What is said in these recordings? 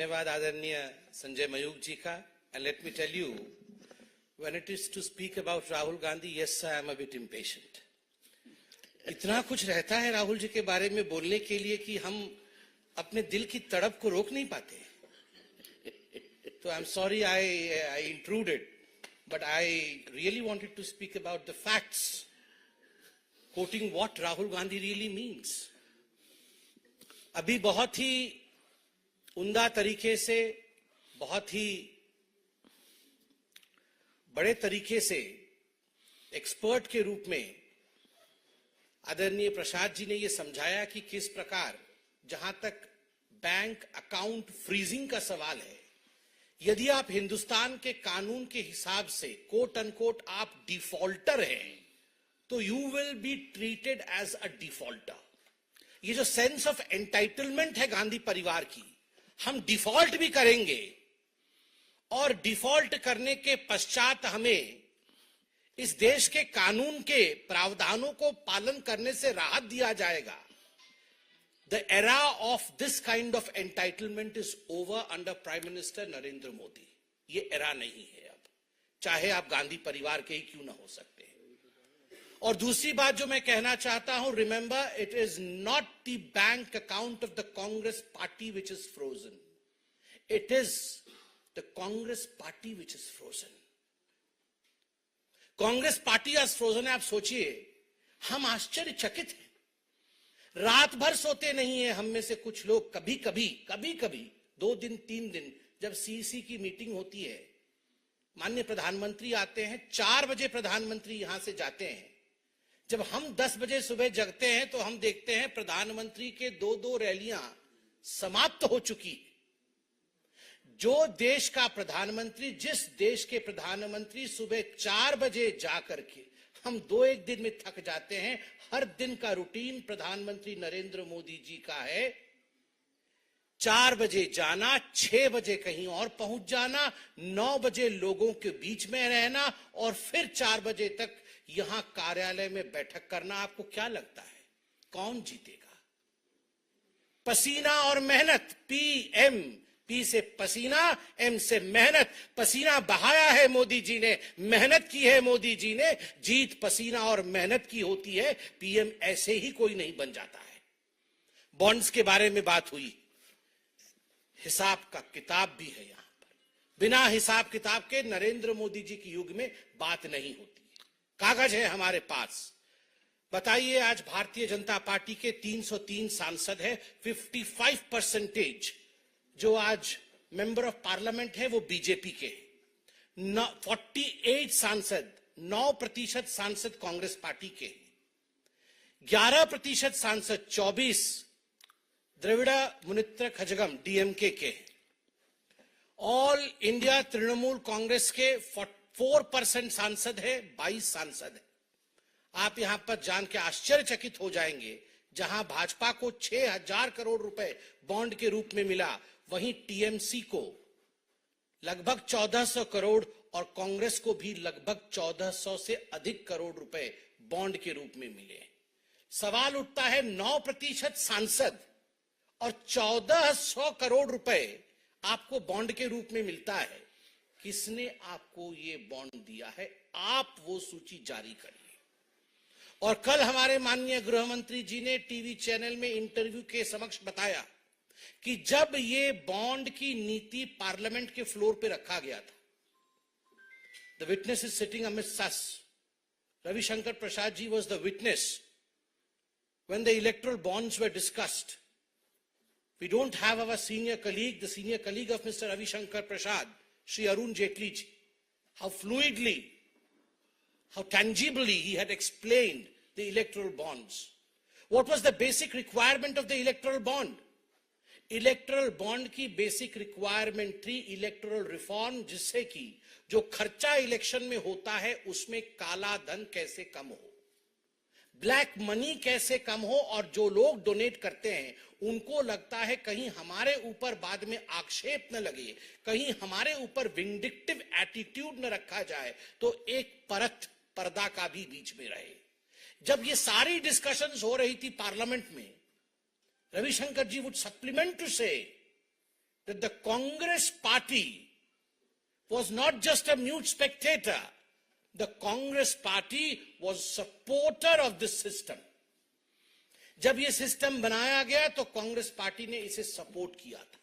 धन्यवाद आदरणीय संजय मयूख जी का. And let me tell you, when it is to speak about Rahul Gandhi, yes, I am a bit impatient. इतना कुछ रहता है राहुल जी के बारे में बोलने के लिए कि हम अपने दिल की तड़प को रोक नहीं पाते. तो I am sorry I intruded, but I really wanted to speak about the facts, quoting what Rahul Gandhi really means. अभी बहुत ही उम्दा तरीके से, बहुत ही बड़े तरीके से एक्सपर्ट के रूप में आदरणीय प्रसाद जी ने यह समझाया कि किस प्रकार, जहां तक बैंक अकाउंट फ्रीजिंग का सवाल है, यदि आप हिंदुस्तान के कानून के हिसाब से कोट अनकोट आप डिफॉल्टर हैं, तो you will be treated as a defaulter. ये जो सेंस ऑफ एंटाइटलमेंट है गांधी परिवार की, हम डिफॉल्ट भी करेंगे और डिफॉल्ट करने के पश्चात हमें इस देश के कानून के प्रावधानों को पालन करने से राहत दिया जाएगा. The era of this kind of entitlement is over under prime minister Narendra Modi. ये एरा नहीं है अब, चाहे आप गांधी परिवार के ही क्यों ना हो सकते हैं. और दूसरी बात जो मैं कहना चाहता हूं, remember, it is not the bank account of the Congress party which is frozen, it is the Congress party which is frozen. Congress party आज फ्रोजन है. आप सोचिए, हम आश्चर्यचकित हैं. रात भर सोते नहीं है हम में से कुछ लोग. कभी कभी 2 दिन 3 दिन जब सीईसी की मीटिंग होती है, माननीय प्रधानमंत्री आते हैं, 4 बजे प्रधानमंत्री यहां से जाते हैं. जब हम 10 बजे सुबह जगते हैं तो हम देखते हैं प्रधानमंत्री के 2 रैलियां समाप्त हो चुकी. जो देश का प्रधानमंत्री, जिस देश के प्रधानमंत्री सुबह 4 बजे जाकर के हम 2-1 दिन में थक जाते हैं, हर दिन का रूटीन प्रधानमंत्री नरेंद्र मोदी जी का है 4 बजे जाना, 6 बजे कहीं और पहुंच जाना, 9 बजे लोगों के बीच में रहना और फिर 4 बजे तक यहां कार्यालय में बैठक करना. आपको क्या लगता है कौन जीतेगा? पसीना और मेहनत. पी से पसीना, एम से मेहनत. पसीना बहाया है मोदी जी ने, मेहनत की है मोदी जी ने. जीत पसीना और मेहनत की होती है. पीएम ऐसे ही कोई नहीं बन जाता है. बॉन्ड्स के बारे में बात हुई. हिसाब का किताब भी है यहां पर. बिना हिसाब किताब के नरेंद्र मोदी जी के युग में बात नहीं होती. कागज है हमारे पास. बताइए, आज भारतीय जनता पार्टी के 303 सांसद है. 55% जो आज मेंबर ऑफ पार्लियामेंट है वो बीजेपी के. 48 सांसद, 9% सांसद कांग्रेस पार्टी के. 11% सांसद, 24 द्रविड़ मुनेत्र कझगम डीएमके के. ऑल इंडिया तृणमूल कांग्रेस के 4% सांसद है, 22 सांसद है. आप यहां पर जान के आश्चर्यचकित हो जाएंगे, जहां भाजपा को 6,000 करोड़ रुपए बॉन्ड के रूप में मिला, वहीं टीएमसी को लगभग 1400 करोड़ और कांग्रेस को भी लगभग 1400 से अधिक करोड़ रुपए बॉन्ड के रूप में मिले. सवाल उठता है, 9% सांसद और 1400 करोड़ रुपए आपको बॉन्ड के रूप में मिलता है. किसने आपको ये बॉन्ड दिया है? आप वो सूची जारी करिए. और कल हमारे माननीय गृह मंत्री जी ने टीवी चैनल में इंटरव्यू के समक्ष बताया कि जब ये बॉन्ड की नीति पार्लियामेंट के फ्लोर पे रखा गया था, the witness is sitting amidst us. Ravishankar Prasad ji was the witness when the electoral bonds were discussed. We don't have our senior colleague, the senior colleague of mister Ravishankar Prasad, Shri Arun Jaitley ji, how fluidly, how tangibly he had explained the electoral bonds. What was the basic requirement of the electoral bond? Electoral bond की basic requirement थी electoral reform, जिससे कि जो खर्चा election में होता है उसमें काला धन कैसे कम हो, ब्लैक मनी कैसे कम हो, और जो लोग डोनेट करते हैं उनको लगता है कहीं हमारे ऊपर बाद में आक्षेप न लगे, कहीं हमारे ऊपर विंडिक्टिव एटीट्यूड न रखा जाए, तो एक पर्दा का भी बीच में रहे. जब ये सारी डिस्कशंस हो रही थी पार्लियामेंट में, रविशंकर जी वुड सप्लीमेंट टू से that the Congress party was not just a mute spectator. The Congress party was supporter of this system. जब ये सिस्टम बनाया गया तो कांग्रेस पार्टी ने इसे सपोर्ट किया था।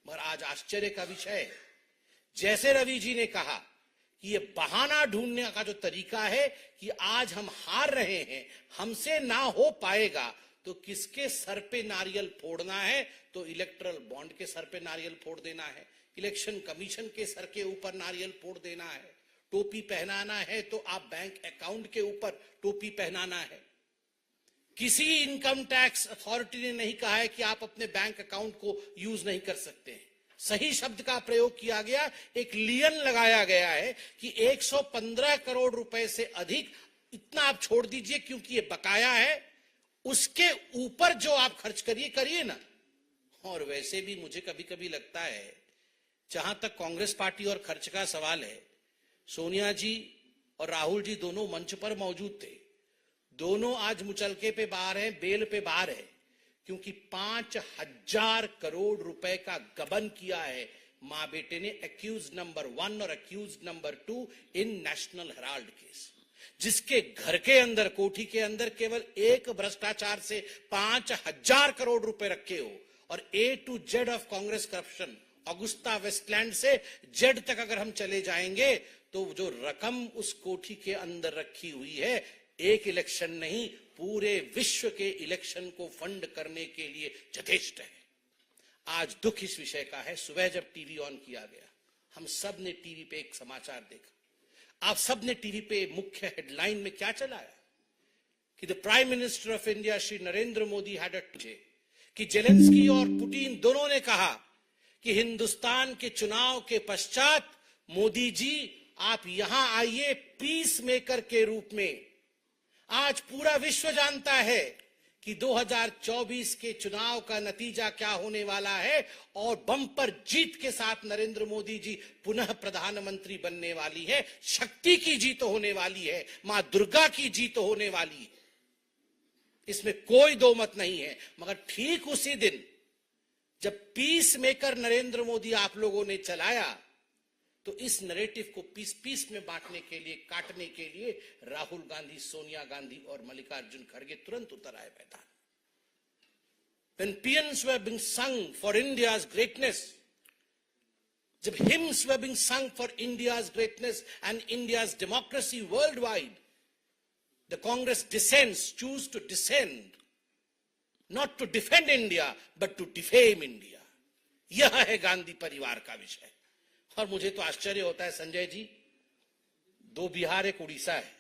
मगर आज आश्चर्य का विषय है, जैसे रवि जी ने कहा कि ये बहाना ढूंढने का जो तरीका है कि आज हम हार रहे हैं, हमसे ना हो पाएगा, तो किसके सर पे नारियल फोड़ना है? तो इलेक्टरल बॉन्ड के सर पे नारियल फोड़ देना है, इलेक्शन कमीशन के सर के ऊपर नारियल फोड़ देना है, टोपी पहनाना है तो आप बैंक अकाउंट के ऊपर टोपी पहनाना है। किसी इनकम टैक्स अथॉरिटी ने नहीं कहा है कि आप अपने बैंक अकाउंट को यूज नहीं कर सकते हैं। सही शब्द का प्रयोग किया गया, एक लियन लगाया गया है कि 115 करोड़ रुपए से अधिक इतना आप छोड़ दीजिए क्योंकि ये बकाया है, उसके ऊपर जो आप खर्च करिए करिए ना। और वैसे भी मुझे कभी कभी लगता है, जहां तक कांग्रेस पार्टी और खर्च का सवाल है, सोनिया जी और राहुल जी दोनों मंच पर मौजूद थे, दोनों आज मुचलके पे बाहर हैं, बेल पे बाहर है, क्योंकि 5,000 करोड़ रुपए का गबन किया है मां बेटे ने, अक्यूज नंबर 1 और अक्यूज नंबर 2 इन नेशनल हेराल्ड केस, जिसके घर के अंदर, कोठी के अंदर केवल एक भ्रष्टाचार से 5,000 करोड़ रुपए रखे हो। और A to Z of Congress corruption, Agusta Westland से जेड तक अगर हम चले जाएंगे तो जो रकम उस कोठी के अंदर रखी हुई है, एक इलेक्शन नहीं, पूरे विश्व के इलेक्शन को फंड करने के लिए यथेष्ट है। आज दुख इस विषय का है, सुबह जब टीवी ऑन किया गया, हम सब ने टीवी पे एक समाचार देखा। आप सब ने टीवी पे मुख्य हेडलाइन में क्या चलाया कि the prime minister of India Shri Narendra Modi had कि जेलेंस्की और पुतिन दोनों ने कहा कि हिंदुस्तान के चुनाव के पश्चात मोदी जी आप यहां आइए पीस मेकर के रूप में। आज पूरा विश्व जानता है कि 2024 के चुनाव का नतीजा क्या होने वाला है, और बम्पर जीत के साथ नरेंद्र मोदी जी पुनः प्रधानमंत्री बनने वाली है। शक्ति की जीत होने वाली है, मां दुर्गा की जीत होने वाली है, इसमें कोई दो मत नहीं है। मगर ठीक उसी दिन जब पीस मेकर नरेंद्र मोदी आप लोगों ने चलाया, तो इस नैरेटिव को पीस पीस में बांटने के लिए, काटने के लिए राहुल गांधी, सोनिया गांधी और मल्लिकार्जुन खड़गे तुरंत उतर आए मैदान। When paeans were being sung for India's greatness, जब hymns were being sung for India's greatness and India's democracy worldwide, the Congress descends, choose to descend, not to defend India, but to defame India. यह है गांधी परिवार का विषय। और मुझे तो आश्चर्य होता है संजय जी, 2 बिहार एक उड़ीसा है,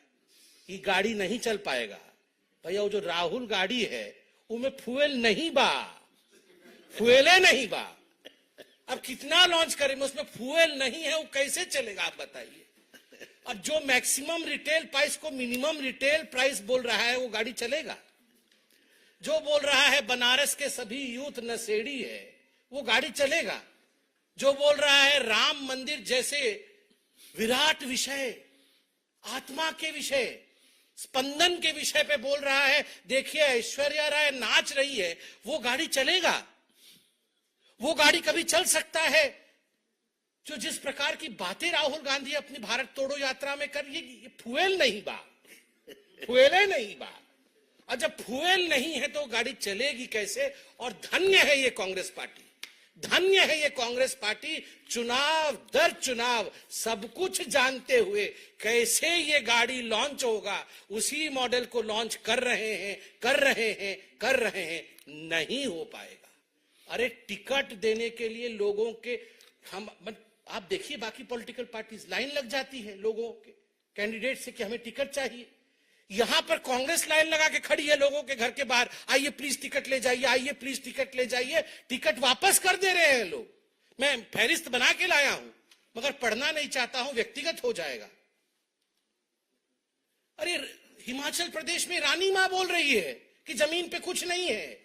ये गाड़ी नहीं चल पाएगा भैया। वो जो राहुल गाड़ी है उनमें फ्यूएल नहीं बा, फ्यूएले नहीं बा। अब कितना लॉन्च करें, उसमें फ्यूएल नहीं है, वो कैसे चलेगा आप बताइए। और जो मैक्सिमम रिटेल प्राइस को मिनिमम रिटेल प्राइस बोल रहा है वो गाड़ी चलेगा। जो बोल रहा है बनारस के सभी यूथ नशेड़ी है, वो गाड़ी चलेगा। जो बोल रहा है राम मंदिर जैसे विराट विषय, आत्मा के विषय, स्पंदन के विषय पे बोल रहा है, देखिए ऐश्वर्या राय नाच रही है, वो गाड़ी चलेगा। वो गाड़ी कभी चल सकता है जो जिस प्रकार की बातें राहुल गांधी अपनी भारत तोड़ो यात्रा में कर, ये फ्यूएल नहीं बा, फ्यूएले नहीं बा। और जब फ्यूएल नहीं है तो गाड़ी चलेगी कैसे। और धन्य है ये कांग्रेस पार्टी, धन्य है ये कांग्रेस पार्टी, चुनाव दर चुनाव सब कुछ जानते हुए कैसे ये गाड़ी लॉन्च होगा उसी मॉडल को लॉन्च कर रहे हैं, कर रहे हैं, कर रहे हैं। नहीं हो पाएगा। अरे टिकट देने के लिए लोगों के, हम आप देखिए बाकी पॉलिटिकल पार्टीज लाइन लग जाती है लोगों के कैंडिडेट से कि हमें टिकट चाहिए। यहां पर कांग्रेस लाइन लगा के खड़ी है लोगों के घर के बाहर, आइए प्लीज टिकट ले जाइए, आइए प्लीज टिकट ले जाइए। टिकट वापस कर दे रहे हैं लोग। मैं फहरिस्त बना के लाया हूं मगर पढ़ना नहीं चाहता हूं, व्यक्तिगत हो जाएगा। अरे हिमाचल प्रदेश में रानी मां बोल रही है कि जमीन पे कुछ नहीं है।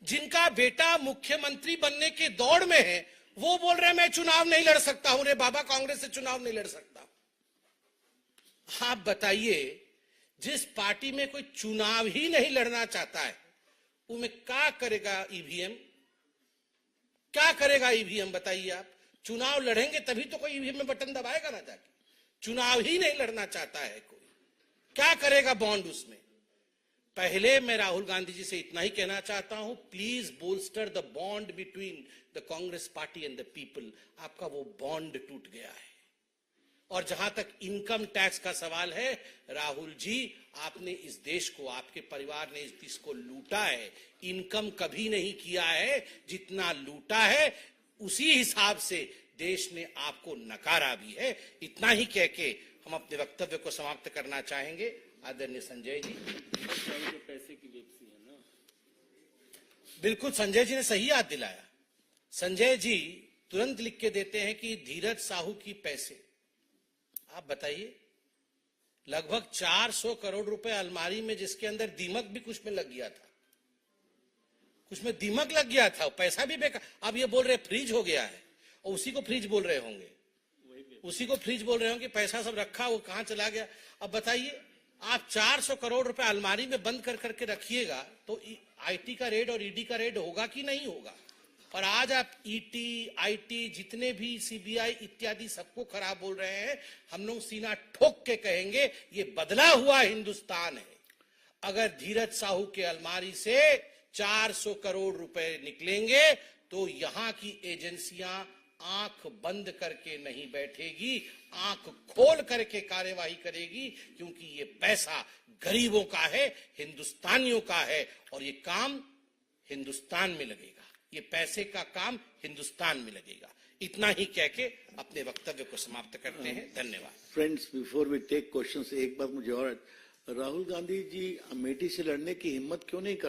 जिनका बेटा मुख्यमंत्री बनने के दौड़ में है वो बोल रहे हैं मैं चुनाव नहीं लड़ सकता हूं। रे बाबा, कांग्रेस से चुनाव नहीं लड़ सकता। आप बताइए, जिस पार्टी में कोई चुनाव ही नहीं लड़ना चाहता है उनमें क्या करेगा ईवीएम। क्या करेगा ईवीएम, बताइए आप? चुनाव लड़ेंगे तभी तो कोई ईवीएम में बटन दबाएगा ना जाके। चुनाव ही नहीं लड़ना चाहता है कोई, क्या करेगा बॉन्ड उसमें? पहले मैं राहुल गांधी जी से इतना ही कहना चाहता हूं, please bolster the bond between the Congress party and the people. आपका वो बॉन्ड टूट गया है। और जहां तक इनकम टैक्स का सवाल है, राहुल जी, आपने इस देश को, आपके परिवार ने इस देश को लूटा है। इनकम कभी नहीं किया है, जितना लूटा है उसी हिसाब से देश ने आपको नकारा भी है। इतना ही कह के हम अपने वक्तव्य को समाप्त करना चाहेंगे। आदरणीय संजय जी, पैसे की वेबसी है ना? बिल्कुल संजय जी ने सही याद दिलाया। संजय जी तुरंत लिख के देते हैं कि धीरज साहू की पैसे। आप बताइए, लगभग 400 करोड़ रुपए अलमारी में, जिसके अंदर दीमक भी कुछ में लग गया था, कुछ में दीमक लग गया था, पैसा भी बेकार। अब ये बोल रहे फ्रीज हो गया है, और उसी को फ्रीज बोल रहे होंगे, उसी को फ्रीज बोल रहे होंगे, पैसा सब रखा वो कहां चला गया। अब बताइए, आप 400 करोड़ रुपए अलमारी में बंद कर करके रखिएगा तो आईटी का रेड और ईडी का रेड होगा कि नहीं होगा? और आज आप ईटी, आईटी, जितने भी सीबीआई इत्यादि सबको खराब बोल रहे हैं। हम लोग सीना ठोक के कहेंगे, ये बदला हुआ हिंदुस्तान है। अगर धीरज साहू के अलमारी से 400 करोड़ रुपए निकलेंगे तो यहां की एजेंसियां आंख बंद करके नहीं बैठेगी, आंख खोल करके कार्यवाही करेगी, क्योंकि ये पैसा गरीबों का है, हिंदुस्तानियों का है, और ये काम हिंदुस्तान में लगेगा। ये पैसे का काम हिंदुस्तान में लगेगा। इतना ही कह के अपने वक्तव्य को समाप्त करते हैं। धन्यवाद। Friends, before we take questions, एक बात मुझे और, राहुल गांधी जी अमेठी से लड़ने की हिम्मत क्यों नहीं कर